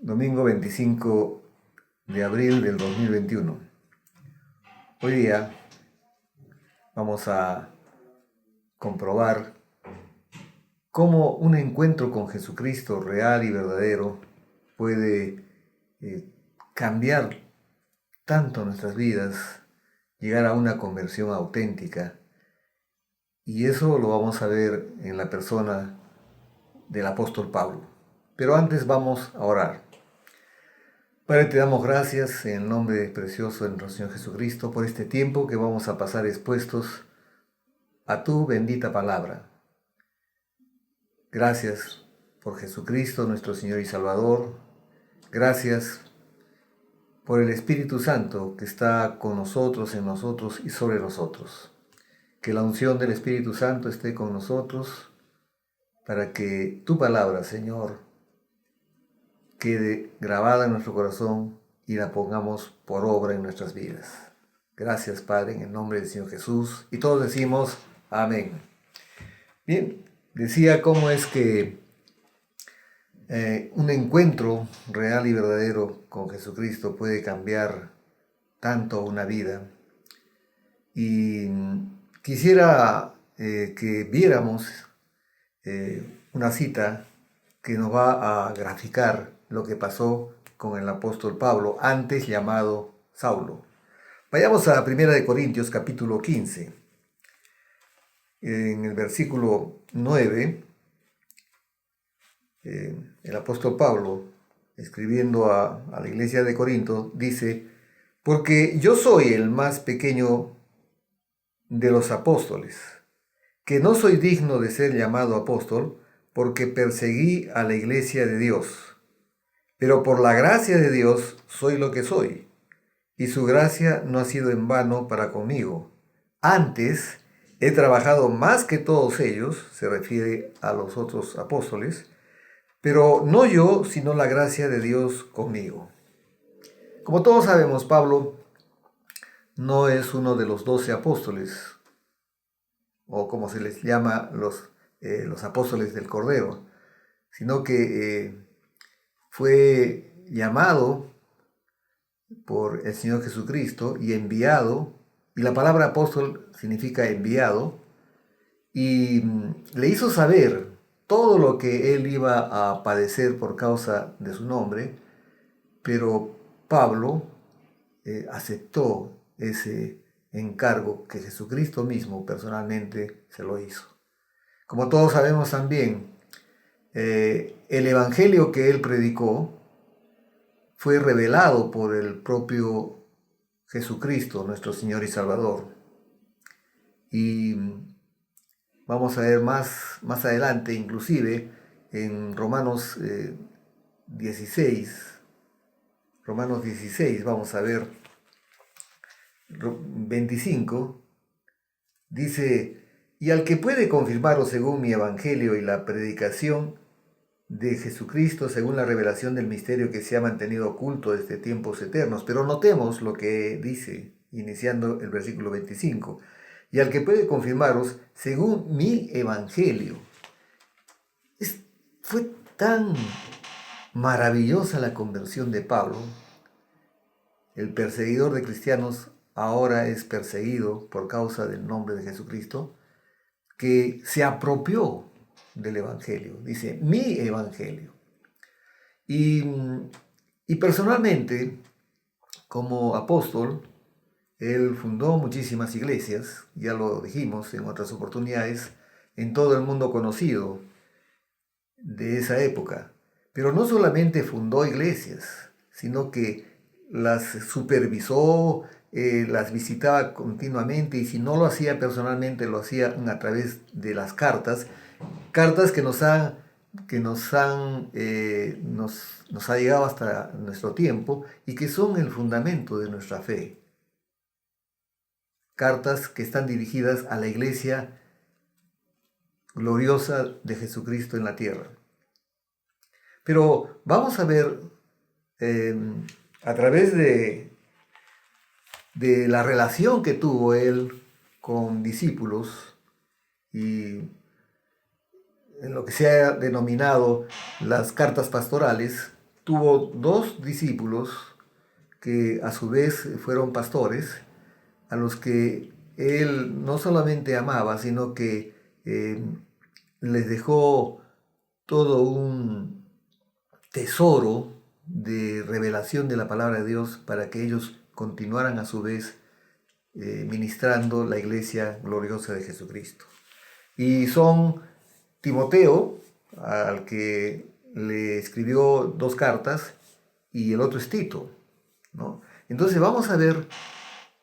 Domingo 25 de abril del 2021. Hoy día vamos a comprobar cómo un encuentro con Jesucristo real y verdadero puede cambiar tanto nuestras vidas, llegar a una conversión auténtica. Y eso lo vamos a ver en la persona del apóstol Pablo. Pero antes vamos a orar. Padre, te damos gracias en el nombre precioso de nuestro Señor Jesucristo por este tiempo que vamos a pasar expuestos a tu bendita palabra. Gracias por Jesucristo, nuestro Señor y Salvador. Gracias por el Espíritu Santo que está con nosotros, en nosotros y sobre nosotros. Que la unción del Espíritu Santo esté con nosotros para que tu palabra, Señor, quede grabada en nuestro corazón y la pongamos por obra en nuestras vidas. Gracias, Padre, en el nombre del Señor Jesús. Y todos decimos amén. Bien, decía cómo es que un encuentro real y verdadero con Jesucristo puede cambiar tanto una vida. Y quisiera que viéramos una cita que nos va a graficar lo que pasó con el apóstol Pablo, antes llamado Saulo. Vayamos a 1 Corintios capítulo 15. En el versículo 9, el apóstol Pablo, escribiendo a la iglesia de Corinto, dice: porque yo soy el más pequeño de los apóstoles, que no soy digno de ser llamado apóstol, porque perseguí a la iglesia de Dios. Pero por la gracia de Dios soy lo que soy, y su gracia no ha sido en vano para conmigo. Antes he trabajado más que todos ellos, se refiere a los otros apóstoles, pero no yo, sino la gracia de Dios conmigo. Como todos sabemos, Pablo no es uno de los 12 apóstoles, o como se les llama los apóstoles del Cordero, sino que fue llamado por el Señor Jesucristo y enviado, y la palabra apóstol significa enviado, y le hizo saber todo lo que él iba a padecer por causa de su nombre, pero Pablo aceptó ese encargo que Jesucristo mismo personalmente se lo hizo. Como todos sabemos también, el evangelio que él predicó fue revelado por el propio Jesucristo, nuestro Señor y Salvador. Y vamos a ver más adelante, inclusive en Romanos 16, vamos a ver 25, dice: y al que puede confirmaros según mi evangelio y la predicación de Jesucristo según la revelación del misterio que se ha mantenido oculto desde tiempos eternos. Pero notemos lo que dice, iniciando el versículo 25. Y al que puede confirmaros según mi evangelio. Fue tan maravillosa la conversión de Pablo. El perseguidor de cristianos ahora es perseguido por causa del nombre de Jesucristo, que se apropió del evangelio. Dice, mi evangelio. Y personalmente, como apóstol, él fundó muchísimas iglesias, ya lo dijimos en otras oportunidades, en todo el mundo conocido de esa época. Pero no solamente fundó iglesias, sino que las supervisó, las visitaba continuamente, y si no lo hacía personalmente, lo hacía a través de las cartas que nos ha llegado hasta nuestro tiempo y que son el fundamento de nuestra fe. Cartas que están dirigidas a la iglesia gloriosa de Jesucristo en la tierra. Pero vamos a ver a través de la relación que tuvo él con discípulos y en lo que se ha denominado las cartas pastorales, tuvo dos discípulos que a su vez fueron pastores, a los que él no solamente amaba, sino que les dejó todo un tesoro de revelación de la palabra de Dios para que ellos continuaran a su vez ministrando la iglesia gloriosa de Jesucristo. Y son Timoteo, al que le escribió dos cartas, y el otro es Tito, ¿no? Entonces vamos a ver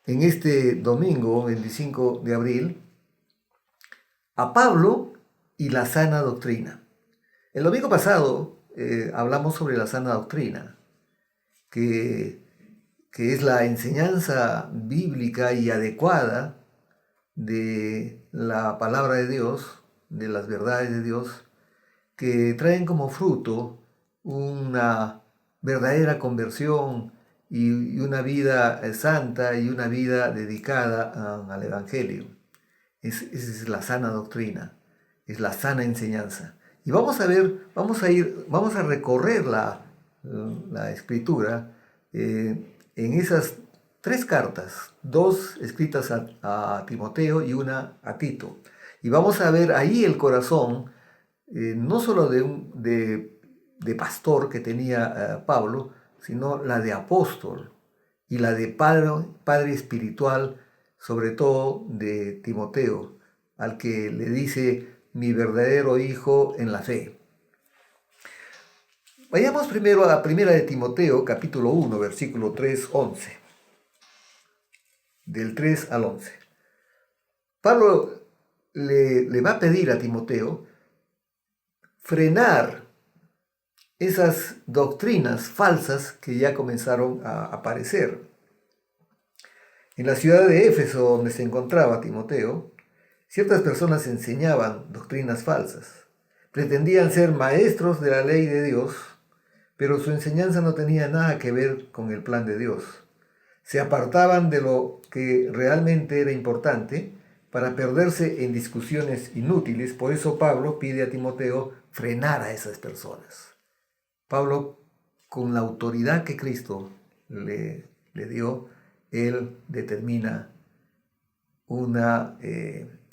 en este domingo 25 de abril a Pablo y la sana doctrina. El domingo pasado hablamos sobre la sana doctrina, que es la enseñanza bíblica y adecuada de la palabra de Dios, de las verdades de Dios, que traen como fruto una verdadera conversión y una vida santa y una vida dedicada al Evangelio. Esa es la sana doctrina, es la sana enseñanza. Y vamos a ver, vamos a recorrer la escritura en esas tres cartas, dos escritas a Timoteo y una a Tito. Y vamos a ver ahí el corazón, no solo de pastor que tenía Pablo, sino la de apóstol y la de padre espiritual, sobre todo de Timoteo, al que le dice mi verdadero hijo en la fe. Vayamos primero a Primera de Timoteo, capítulo 1, versículo 3, 11. Del 3 al 11. Pablo le va a pedir a Timoteo frenar esas doctrinas falsas que ya comenzaron a aparecer. En la ciudad de Éfeso, donde se encontraba Timoteo, ciertas personas enseñaban doctrinas falsas. Pretendían ser maestros de la ley de Dios, pero su enseñanza no tenía nada que ver con el plan de Dios. Se apartaban de lo que realmente era importante para perderse en discusiones inútiles. Por eso Pablo pide a Timoteo frenar a esas personas. Pablo, con la autoridad que Cristo le dio, él determina una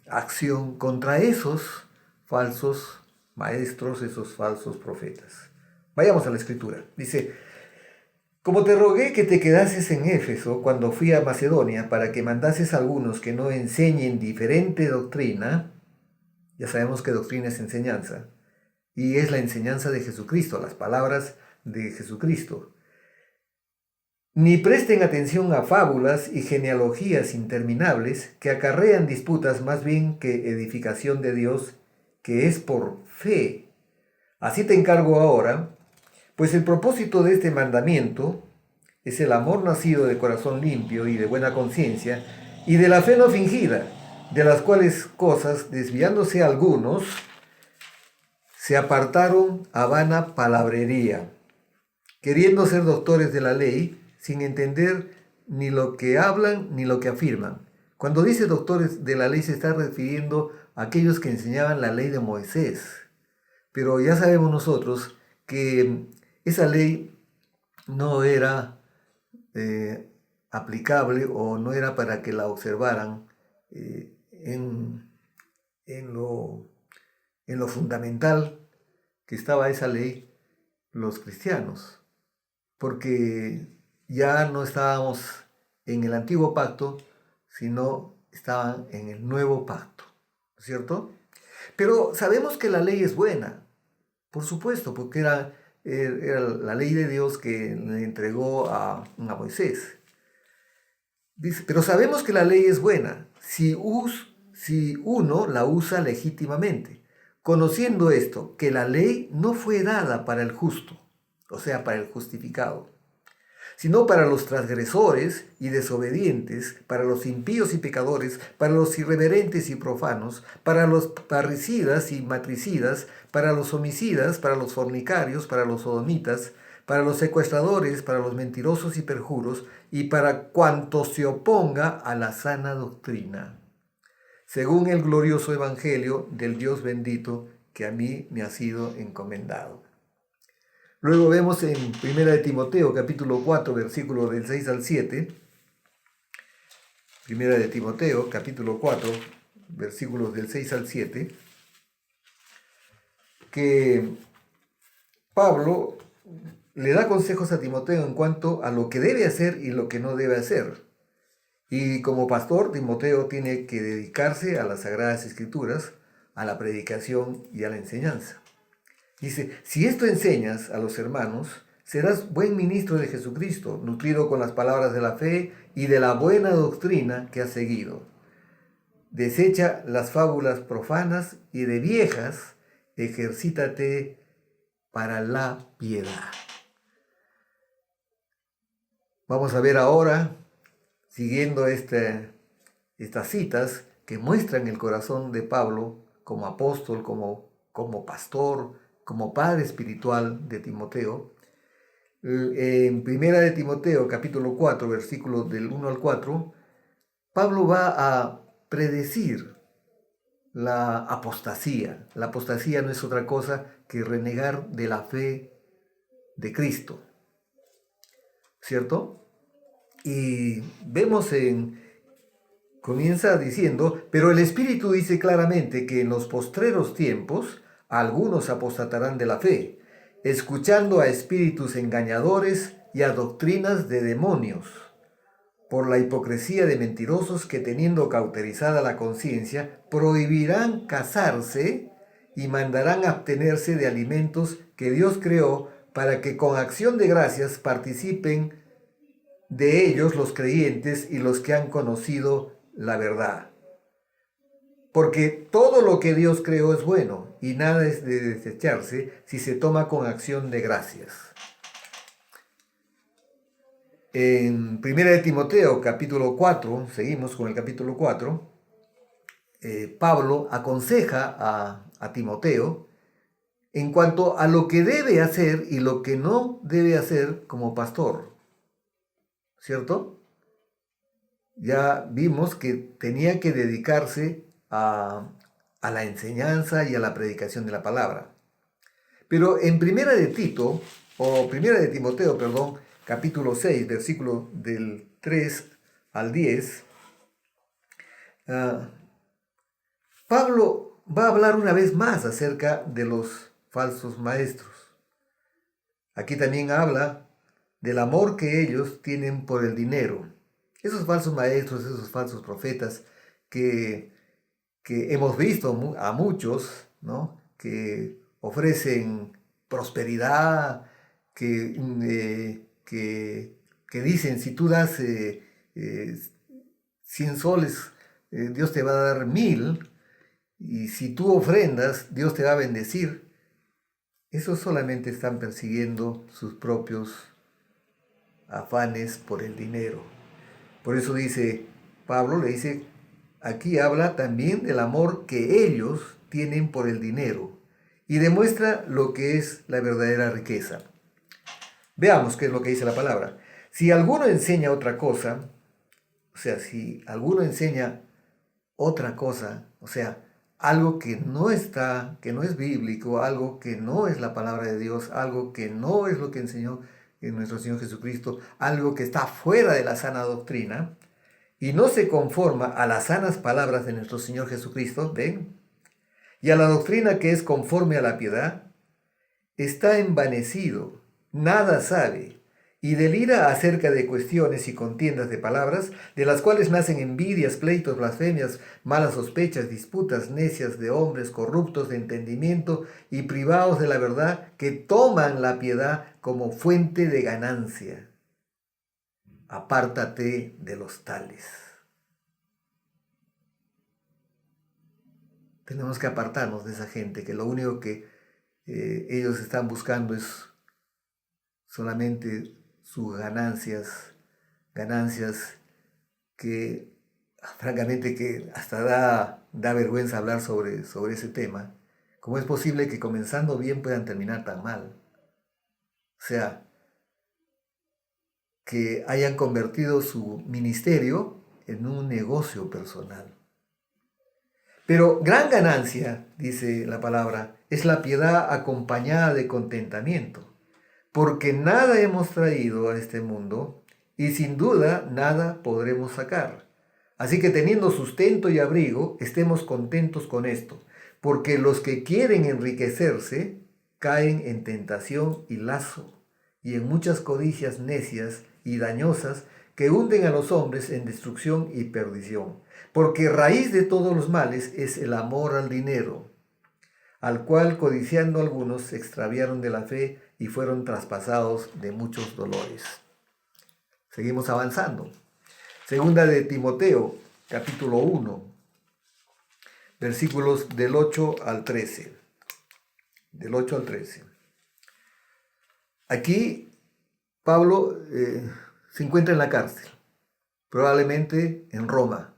acción contra esos falsos maestros, esos falsos profetas. Vayamos a la escritura. Dice, como te rogué que te quedases en Éfeso cuando fui a Macedonia para que mandases a algunos que no enseñen diferente doctrina, ya sabemos que doctrina es enseñanza, y es la enseñanza de Jesucristo, las palabras de Jesucristo, ni presten atención a fábulas y genealogías interminables que acarrean disputas más bien que edificación de Dios, que es por fe. Así te encargo ahora, pues el propósito de este mandamiento es el amor nacido de corazón limpio y de buena conciencia, y de la fe no fingida, de las cuales cosas, desviándose algunos, se apartaron a vana palabrería, queriendo ser doctores de la ley, sin entender ni lo que hablan ni lo que afirman. Cuando dice doctores de la ley se está refiriendo a aquellos que enseñaban la ley de Moisés. Pero ya sabemos nosotros que esa ley no era aplicable o no era para que la observaran en lo fundamental que estaba esa ley los cristianos, porque ya no estábamos en el antiguo pacto, sino estaban en el nuevo pacto, ¿cierto? Pero sabemos que la ley es buena, por supuesto, porque era la ley de Dios que le entregó a Moisés. Dice, pero sabemos que la ley es buena si uno la usa legítimamente, conociendo esto, que la ley no fue dada para el justo, o sea, para el justificado, sino para los transgresores y desobedientes, para los impíos y pecadores, para los irreverentes y profanos, para los parricidas y matricidas, para los homicidas, para los fornicarios, para los sodomitas, para los secuestradores, para los mentirosos y perjuros, y para cuanto se oponga a la sana doctrina, según el glorioso evangelio del Dios bendito que a mí me ha sido encomendado. Luego vemos en Primera de Timoteo, capítulo 4, versículos del 6 al 7. Primera de Timoteo, capítulo 4, versículos del 6 al 7, que Pablo le da consejos a Timoteo en cuanto a lo que debe hacer y lo que no debe hacer. Y como pastor, Timoteo tiene que dedicarse a las Sagradas Escrituras, a la predicación y a la enseñanza. Dice, si esto enseñas a los hermanos, serás buen ministro de Jesucristo, nutrido con las palabras de la fe y de la buena doctrina que has seguido. Desecha las fábulas profanas y de viejas, ejercítate para la piedad. Vamos a ver ahora, siguiendo estas citas que muestran el corazón de Pablo como apóstol, como pastor, como padre espiritual de Timoteo. En Primera de Timoteo, capítulo 4, versículos del 1 al 4, Pablo va a predecir la apostasía. La apostasía no es otra cosa que renegar de la fe de Cristo, ¿cierto? Y vemos comienza diciendo, pero el Espíritu dice claramente que en los postreros tiempos algunos apostatarán de la fe, escuchando a espíritus engañadores y a doctrinas de demonios, por la hipocresía de mentirosos que teniendo cauterizada la conciencia, prohibirán casarse y mandarán abstenerse de alimentos que Dios creó para que con acción de gracias participen de ellos los creyentes y los que han conocido la verdad. Porque todo lo que Dios creó es bueno y nada es de desecharse si se toma con acción de gracias. En 1 de Timoteo, capítulo 4, seguimos con el capítulo 4, Pablo aconseja a Timoteo en cuanto a lo que debe hacer y lo que no debe hacer como pastor, ¿cierto? Ya vimos que tenía que dedicarse a la enseñanza y a la predicación de la palabra. Pero en Primera de Timoteo, capítulo 6, versículo del 3 al 10, Pablo va a hablar una vez más acerca de los falsos maestros. Aquí también habla del amor que ellos tienen por el dinero. Esos falsos maestros, esos falsos profetas que hemos visto a muchos, ¿no?, que ofrecen prosperidad, que dicen, si tú das 100 soles, Dios te va a dar 1000, y si tú ofrendas, Dios te va a bendecir. Esos solamente están persiguiendo sus propios afanes por el dinero. Por eso dice, Pablo le dice, aquí habla también del amor que ellos tienen por el dinero y demuestra lo que es la verdadera riqueza. Veamos qué es lo que dice la palabra. Si alguno enseña otra cosa, si alguno enseña otra cosa, algo que no es bíblico, algo que no es la palabra de Dios, algo que no es lo que enseñó nuestro Señor Jesucristo, algo que está fuera de la sana doctrina, y no se conforma a las sanas palabras de nuestro Señor Jesucristo, ¿ven?, y a la doctrina que es conforme a la piedad, está envanecido, nada sabe, y delira acerca de cuestiones y contiendas de palabras, de las cuales nacen envidias, pleitos, blasfemias, malas sospechas, disputas necias de hombres corruptos de entendimiento y privados de la verdad, que toman la piedad como fuente de ganancia. Apártate de los tales. Tenemos que apartarnos de esa gente que lo único que ellos están buscando es solamente sus ganancias que francamente que hasta da vergüenza hablar sobre ese tema. ¿Cómo es posible que comenzando bien puedan terminar tan mal? Que hayan convertido su ministerio en un negocio personal. Pero gran ganancia, dice la palabra, es la piedad acompañada de contentamiento, porque nada hemos traído a este mundo y sin duda nada podremos sacar. Así que teniendo sustento y abrigo, estemos contentos con esto, porque los que quieren enriquecerse caen en tentación y lazo, y en muchas codicias necias y dañosas que hunden a los hombres en destrucción y perdición. Porque raíz de todos los males es el amor al dinero, al cual codiciando algunos se extraviaron de la fe y fueron traspasados de muchos dolores. Seguimos avanzando. Segunda de Timoteo, capítulo 1, versículos del 8 al 13. Del 8 al 13. Aquí Pablo se encuentra en la cárcel, probablemente en Roma.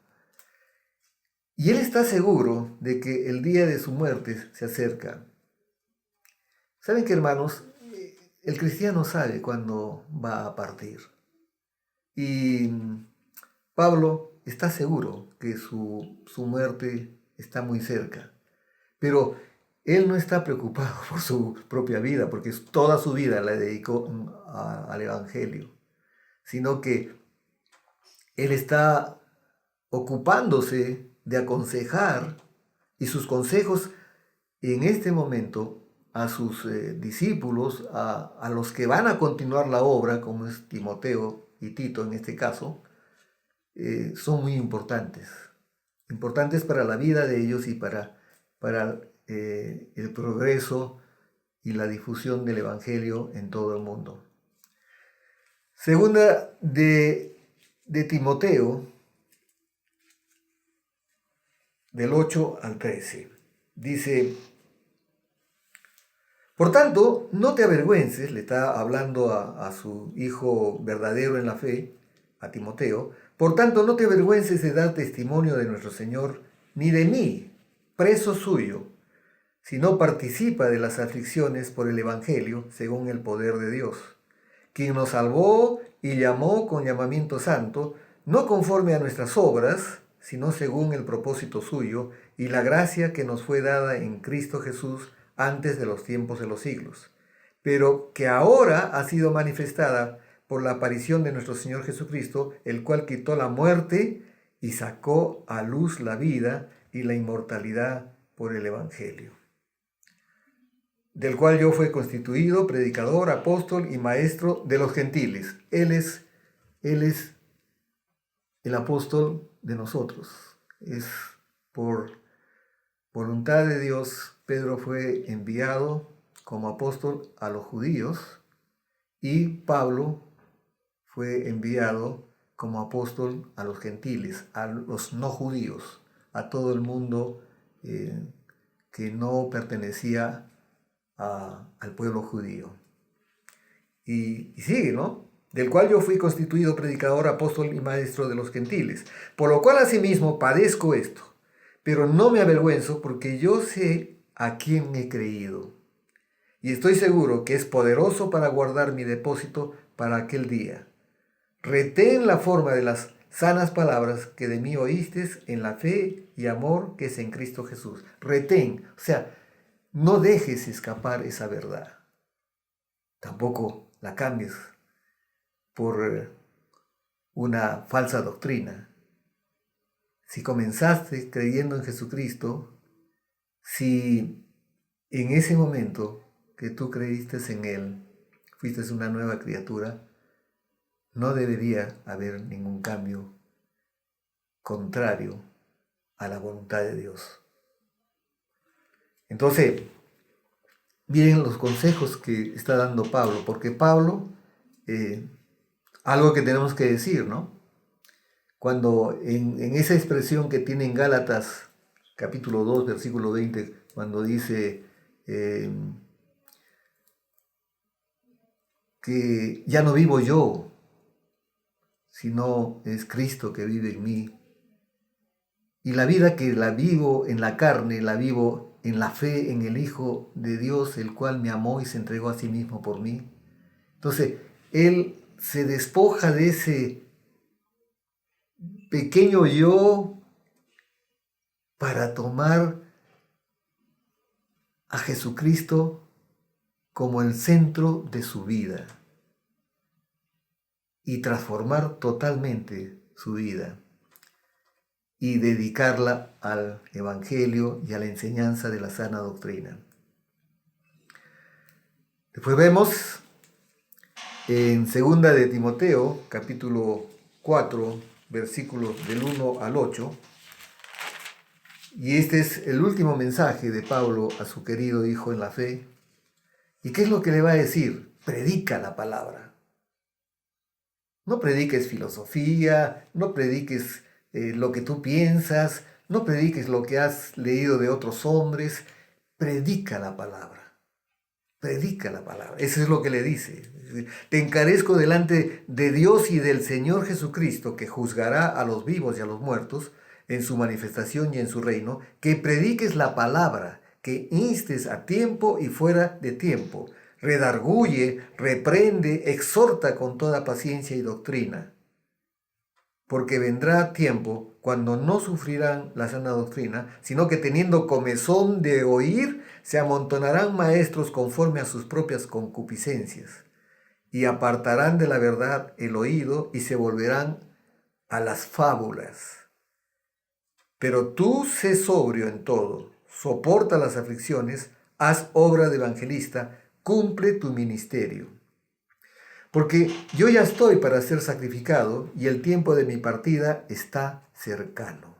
Y él está seguro de que el día de su muerte se acerca. ¿Saben qué, hermanos? El cristiano sabe cuándo va a partir. Y Pablo está seguro que su muerte está muy cerca. Pero él no está preocupado por su propia vida, porque toda su vida la dedicó al Evangelio, sino que él está ocupándose de aconsejar, y sus consejos en este momento a sus discípulos, a los que van a continuar la obra, como es Timoteo y Tito en este caso, son muy importantes. Importantes para la vida de ellos y para el progreso y la difusión del Evangelio en todo el mundo. Segunda de Timoteo, del 8 al 13, dice: por tanto, no te avergüences, le está hablando a su hijo verdadero en la fe, a Timoteo. Por tanto, no te avergüences de dar testimonio de nuestro Señor, ni de mí, preso suyo, sino participa de las aflicciones por el Evangelio, según el poder de Dios, quien nos salvó y llamó con llamamiento santo, no conforme a nuestras obras, sino según el propósito suyo y la gracia que nos fue dada en Cristo Jesús antes de los tiempos de los siglos, pero que ahora ha sido manifestada por la aparición de nuestro Señor Jesucristo, el cual quitó la muerte y sacó a luz la vida y la inmortalidad por el Evangelio, del cual yo fui constituido predicador, apóstol y maestro de los gentiles. Él es el apóstol de nosotros. Es por voluntad de Dios. Pedro fue enviado como apóstol a los judíos y Pablo fue enviado como apóstol a los gentiles, a los no judíos, a todo el mundo que no pertenecía al pueblo judío. Y sigue, ¿no? Del cual yo fui constituido predicador, apóstol y maestro de los gentiles, por lo cual asimismo padezco esto, pero no me avergüenzo, porque yo sé a quién he creído, y estoy seguro que es poderoso para guardar mi depósito para aquel día. Retén la forma de las sanas palabras que de mí oíste en la fe y amor que es en Cristo Jesús. Retén, o sea, no dejes escapar esa verdad. Tampoco la cambies por una falsa doctrina. Si comenzaste creyendo en Jesucristo, si en ese momento que tú creíste en Él, fuiste una nueva criatura, no debería haber ningún cambio contrario a la voluntad de Dios. Entonces, miren los consejos que está dando Pablo, porque Pablo, algo que tenemos que decir, ¿no? Cuando en esa expresión que tiene en Gálatas, capítulo 2, versículo 20, cuando dice que ya no vivo yo, sino es Cristo que vive en mí. Y la vida que la vivo en la carne, la vivo en la fe en el Hijo de Dios, el cual me amó y se entregó a sí mismo por mí. Entonces, Él se despoja de ese pequeño yo para tomar a Jesucristo como el centro de su vida y transformar totalmente su vida y dedicarla al Evangelio y a la enseñanza de la sana doctrina. Después vemos en 2 de Timoteo, capítulo 4, versículos del 1 al 8, y este es el último mensaje de Pablo a su querido hijo en la fe. ¿Y qué es lo que le va a decir? Predica la palabra. No prediques filosofía, no prediques lo que tú piensas, no prediques lo que has leído de otros hombres, predica la palabra. Predica la palabra. Eso es lo que le dice. Te encarezco delante de Dios y del Señor Jesucristo, que juzgará a los vivos y a los muertos en su manifestación y en su reino, que prediques la palabra, que instes a tiempo y fuera de tiempo, redarguye, reprende, exhorta con toda paciencia y doctrina. Porque vendrá tiempo cuando no sufrirán la sana doctrina, sino que teniendo comezón de oír, se amontonarán maestros conforme a sus propias concupiscencias, y apartarán de la verdad el oído y se volverán a las fábulas. Pero tú sé sobrio en todo, soporta las aflicciones, haz obra de evangelista, cumple tu ministerio. Porque yo ya estoy para ser sacrificado y el tiempo de mi partida está cercano.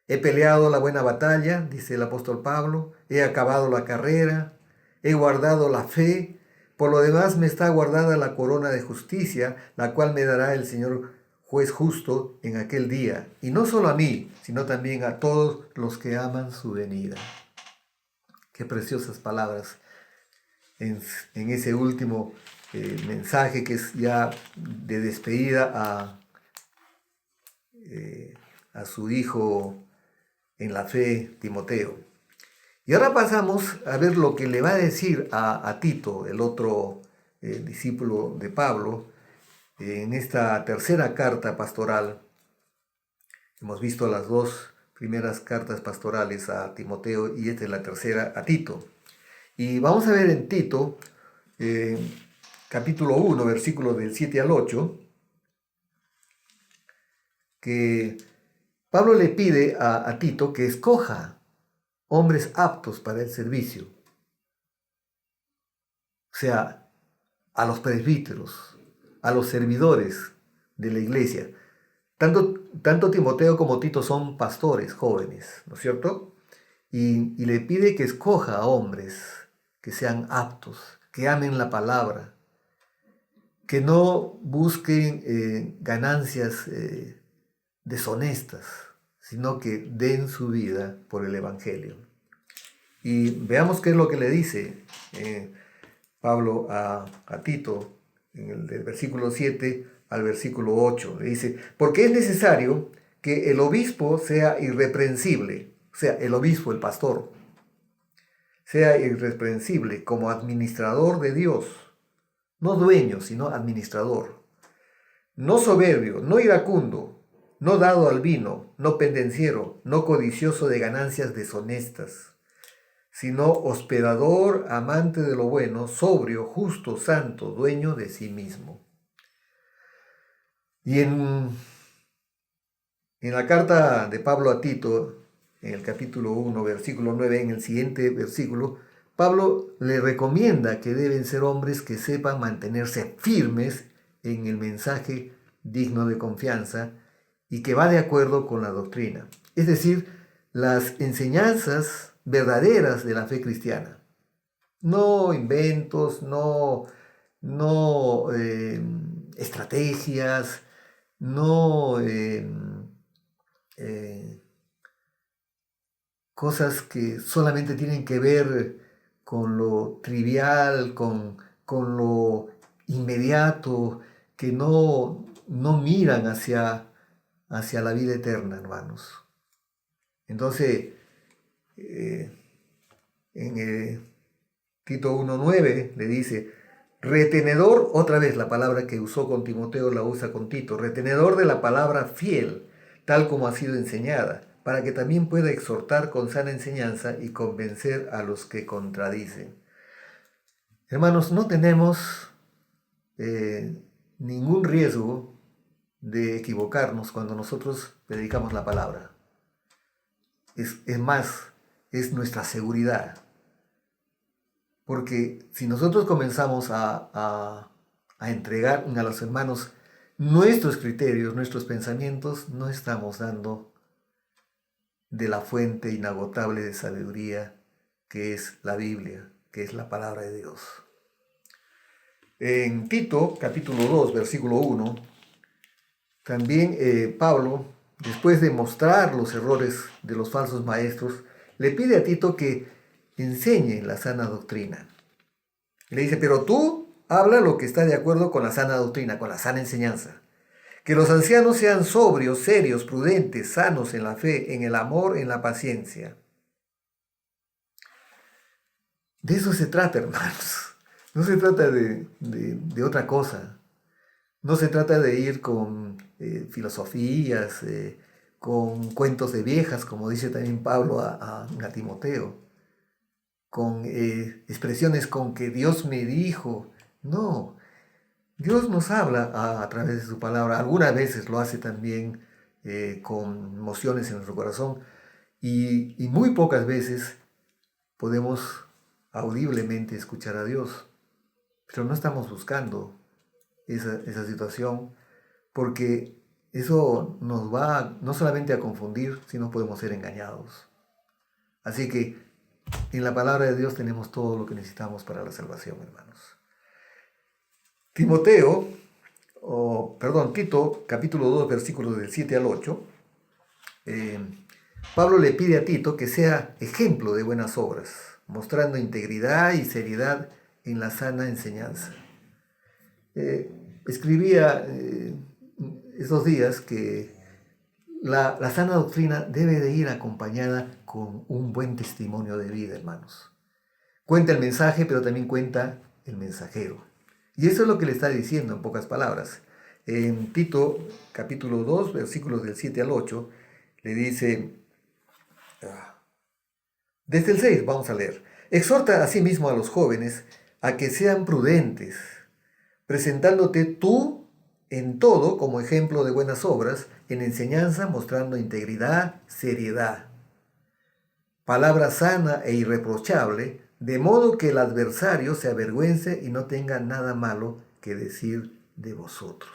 He peleado la buena batalla, dice el apóstol Pablo, he acabado la carrera, he guardado la fe, por lo demás me está guardada la corona de justicia, la cual me dará el Señor juez justo en aquel día, y no solo a mí, sino también a todos los que aman su venida. Qué preciosas palabras en ese último mensaje que es ya de despedida a su hijo en la fe, Timoteo. Y ahora pasamos a ver lo que le va a decir a Tito, el otro discípulo de Pablo, en esta tercera carta pastoral. Hemos visto las dos primeras cartas pastorales a Timoteo y esta es la tercera a Tito. Y vamos a ver en Tito, capítulo 1, versículos del 7 al 8, que Pablo le pide a Tito que escoja hombres aptos para el servicio. O sea, a los presbíteros, a los servidores de la iglesia. Tanto Timoteo como Tito son pastores jóvenes, ¿no es cierto? Y le pide que escoja a hombres que sean aptos, que amen la palabra, que no busquen ganancias deshonestas, sino que den su vida por el Evangelio. Y veamos qué es lo que le dice Pablo a Tito en el del versículo 7 al versículo 8. Le dice, porque es necesario que el obispo sea irreprensible, o sea, el obispo, el pastor, sea irreprensible como administrador de Dios, no dueño, sino administrador, no soberbio, no iracundo, no dado al vino, no pendenciero, no codicioso de ganancias deshonestas, sino hospedador, amante de lo bueno, sobrio, justo, santo, dueño de sí mismo. Y en la carta de Pablo a Tito, en el capítulo 1, versículo 9, en el siguiente versículo, Pablo le recomienda que deben ser hombres que sepan mantenerse firmes en el mensaje digno de confianza y que va de acuerdo con la doctrina. Es decir, las enseñanzas verdaderas de la fe cristiana. No inventos, no estrategias, no cosas que solamente tienen que ver con lo trivial, con lo inmediato, que no miran hacia la vida eterna, hermanos. Entonces, en Tito 1.9 le dice, retenedor, otra vez la palabra que usó con Timoteo la usa con Tito, retenedor de la palabra fiel, tal como ha sido enseñada, para que también pueda exhortar con sana enseñanza y convencer a los que contradicen. Hermanos, no tenemos ningún riesgo de equivocarnos cuando nosotros predicamos la palabra. Es más, es nuestra seguridad. Porque si nosotros comenzamos a entregar a los hermanos nuestros criterios, nuestros pensamientos, no estamos dando de la fuente inagotable de sabiduría que es la Biblia, que es la palabra de Dios. En Tito, capítulo 2, versículo 1, también Pablo, después de mostrar los errores de los falsos maestros, le pide a Tito que enseñe la sana doctrina. Le dice, pero tú habla lo que está de acuerdo con la sana doctrina, con la sana enseñanza. Que los ancianos sean sobrios, serios, prudentes, sanos en la fe, en el amor, en la paciencia. De eso se trata, hermanos. No se trata de otra cosa. No se trata de ir con filosofías, con cuentos de viejas, como dice también Pablo a Timoteo, con expresiones con que Dios me dijo. No, Dios nos habla a través de su palabra. Algunas veces lo hace también con emociones en nuestro corazón y muy pocas veces podemos audiblemente escuchar a Dios. Pero no estamos buscando esa situación porque eso nos va no solamente a confundir, sino podemos ser engañados. Así que en la palabra de Dios tenemos todo lo que necesitamos para la salvación, hermanos. Tito, capítulo 2, versículos del 7 al 8, Pablo le pide a Tito que sea ejemplo de buenas obras, mostrando integridad y seriedad en la sana enseñanza. Escribía esos días que la sana doctrina debe de ir acompañada con un buen testimonio de vida, hermanos. Cuenta el mensaje, pero también cuenta el mensajero. Y eso es lo que le está diciendo en pocas palabras. En Tito, capítulo 2, versículos del 7 al 8, le dice, desde el 6 vamos a leer, exhorta asimismo a los jóvenes a que sean prudentes, presentándote tú en todo como ejemplo de buenas obras, en enseñanza mostrando integridad, seriedad, palabra sana e irreprochable, de modo que el adversario se avergüence y no tenga nada malo que decir de vosotros.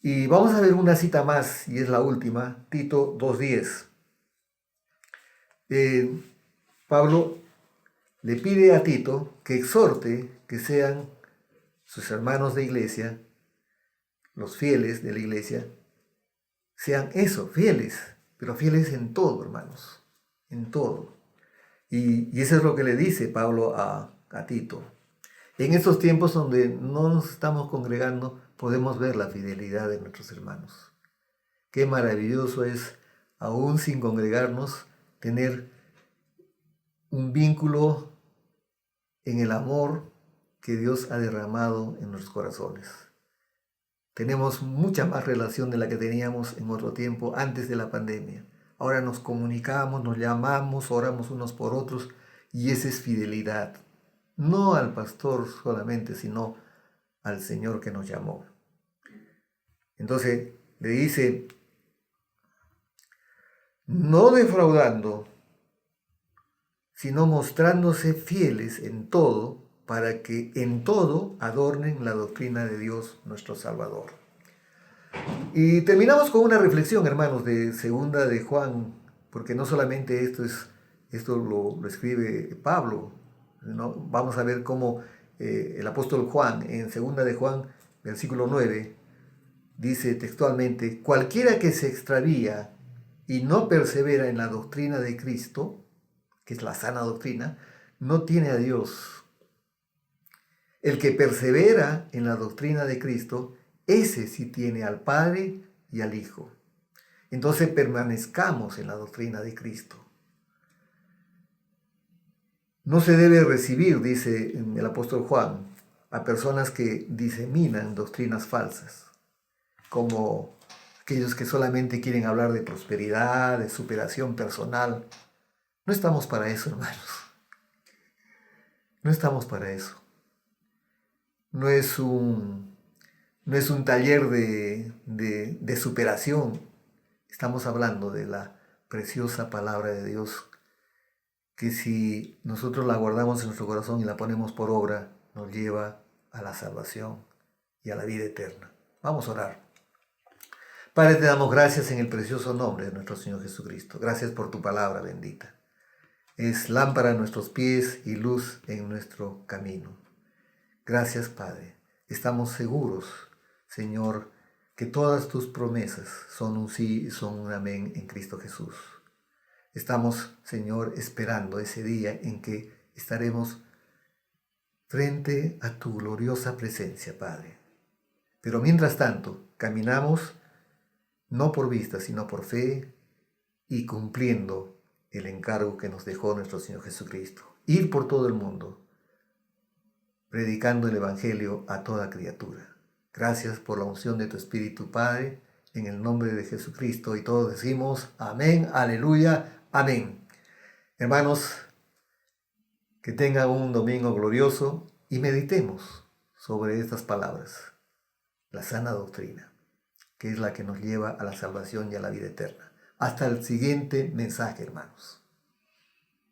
Y vamos a ver una cita más, y es la última, Tito 2:10. Pablo le pide a Tito que exhorte que sean sus hermanos de iglesia, los fieles de la iglesia, sean eso, fieles, pero fieles en todo, hermanos, en todo. Y eso es lo que le dice Pablo a Tito. En estos tiempos donde no nos estamos congregando, podemos ver la fidelidad de nuestros hermanos. Qué maravilloso es, aún sin congregarnos, tener un vínculo en el amor que Dios ha derramado en nuestros corazones. Tenemos mucha más relación de la que teníamos en otro tiempo antes de la pandemia. Ahora nos comunicamos, nos llamamos, oramos unos por otros y esa es fidelidad. No al pastor solamente, sino al Señor que nos llamó. Entonces le dice, no defraudando, sino mostrándose fieles en todo, para que en todo adornen la doctrina de Dios nuestro Salvador. Y terminamos con una reflexión, hermanos, de segunda de Juan, porque no solamente esto lo escribe Pablo, ¿no? Vamos a ver cómo el apóstol Juan, en segunda de Juan, versículo 9, dice textualmente, cualquiera que se extravía y no persevera en la doctrina de Cristo, que es la sana doctrina, no tiene a Dios. El que persevera en la doctrina de Cristo, ese sí tiene al Padre y al Hijo. Entonces permanezcamos en la doctrina de Cristo. No se debe recibir, dice el apóstol Juan, a personas que diseminan doctrinas falsas, como aquellos que solamente quieren hablar de prosperidad, de superación personal. No estamos para eso, hermanos. No estamos para eso. No es un taller de superación. Estamos hablando de la preciosa palabra de Dios, que si nosotros la guardamos en nuestro corazón y la ponemos por obra, nos lleva a la salvación y a la vida eterna. Vamos a orar. Padre, te damos gracias en el precioso nombre de nuestro Señor Jesucristo. Gracias por tu palabra bendita. Es lámpara a nuestros pies y luz en nuestro camino. Gracias, Padre. Estamos seguros, Señor, que todas tus promesas son un sí y son un amén en Cristo Jesús. Estamos, Señor, esperando ese día en que estaremos frente a tu gloriosa presencia, Padre. Pero mientras tanto, caminamos no por vista, sino por fe y cumpliendo el encargo que nos dejó nuestro Señor Jesucristo. Ir por todo el mundo, predicando el Evangelio a toda criatura. Gracias por la unción de tu Espíritu, Padre, en el nombre de Jesucristo. Y todos decimos amén, aleluya, amén. Hermanos, que tengan un domingo glorioso y meditemos sobre estas palabras, la sana doctrina, que es la que nos lleva a la salvación y a la vida eterna. Hasta el siguiente mensaje, hermanos.